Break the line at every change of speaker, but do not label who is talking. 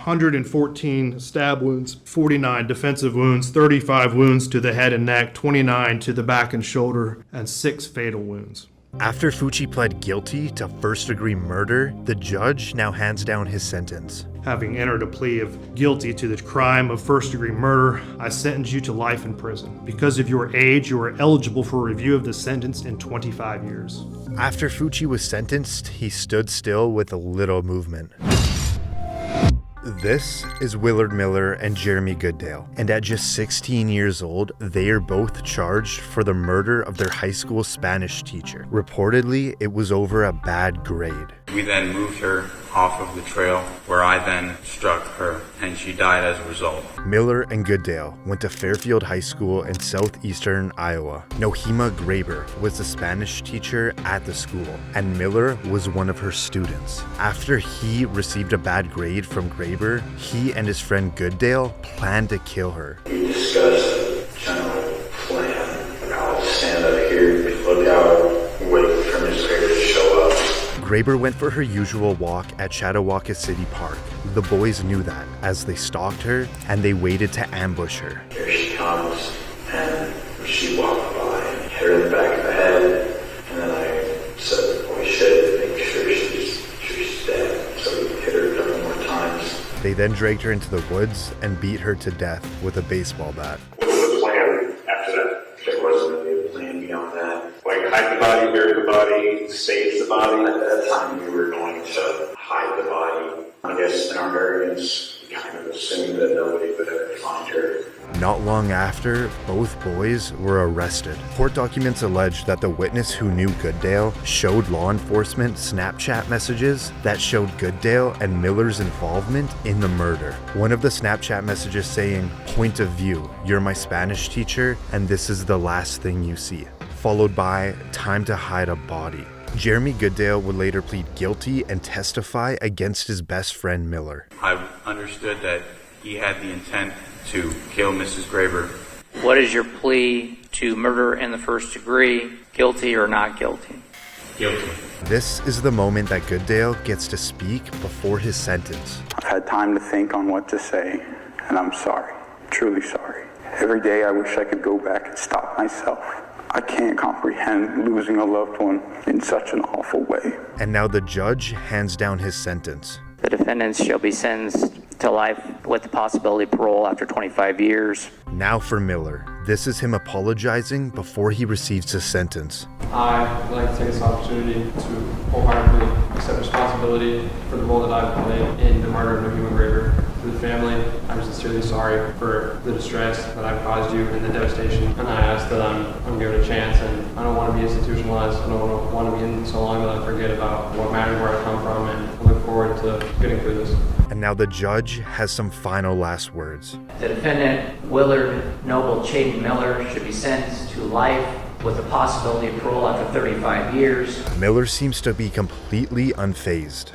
114 stab wounds, 49 defensive wounds, 35 wounds to the head and neck, 29 to the back and shoulder, and 6 fatal wounds.
After Fucci pled guilty to first-degree murder, the judge now hands down his sentence.
Having entered a plea of guilty to the crime of first-degree murder, I sentence you to life in prison. Because of your age, you are eligible for review of the sentence in 25 years.
After Fucci was sentenced, he stood still with a little movement. This is Willard Miller and Jeremy Goodale, and at just 16 years old, they are both charged for the murder of their high school Spanish teacher. Reportedly, it was over a bad grade.
We then moved her off of the trail, where I then struck her, and she died as a result.
Miller and Goodale went to Fairfield High School in southeastern Iowa. Nohema Graber was the Spanish teacher at the school, and Miller was one of her students. After he received a bad grade from Graber, he and his friend Goodale planned to kill her.
We discussed a general plan. I'll stand up here, look out, wait for Ms. Graber to show up.
Graber went for her usual walk at Chattawaka City Park. The boys knew that as they stalked her and they waited to ambush her.
Here she comes, and she walked by and hit her in the back of the head, and then I said, "Oh shit, make sure she's dead." So we hit her a couple more times.
They then dragged her into the woods and beat her to death with a baseball bat.
What was the plan after that? There wasn't really a plan beyond that. Like hide the body, bury the body, save the body. At that time, we were going to hide the body. I guess in our arrogance, we kind of assumed that nobody would ever find her.
Not long after, both boys were arrested. Court documents allege that the witness who knew Goodale showed law enforcement Snapchat messages that showed Goodale and Miller's involvement in the murder. One of the Snapchat messages saying, "Point of view, you're my Spanish teacher, and this is the last thing you see," followed by "Time to hide a body." Jeremy Goodale would later plead guilty and testify against his best friend Miller.
I understood that he had the intent to kill Mrs. Graber.
What is your plea to murder in the first degree, guilty or not guilty?
Guilty.
This is the moment that Goodale gets to speak before his sentence.
I've had time to think on what to say, and I'm sorry, truly sorry. Every day I wish I could go back and stop myself. I can't comprehend losing a loved one in such an awful way.
And now the judge hands down his sentence.
The defendants shall be sentenced to life with the possibility of parole after 25 years.
Now for Miller. This is him apologizing before he receives his sentence.
I'd like to take this opportunity to wholeheartedly accept responsibility for the role that I've played in the murder of Nohema Graber. To the family, I'm sincerely sorry for the distress that I've caused you and the devastation, and I ask that I'm given a chance, and I don't want to be institutionalized. I don't want to be in so long that I forget about what matters, where I come from, and I look forward to getting through this.
And now the judge has some final last words.
The defendant, Willard Noble Chaden Miller, should be sentenced to life with the possibility of parole after 35 years.
Miller seems to be completely unfazed.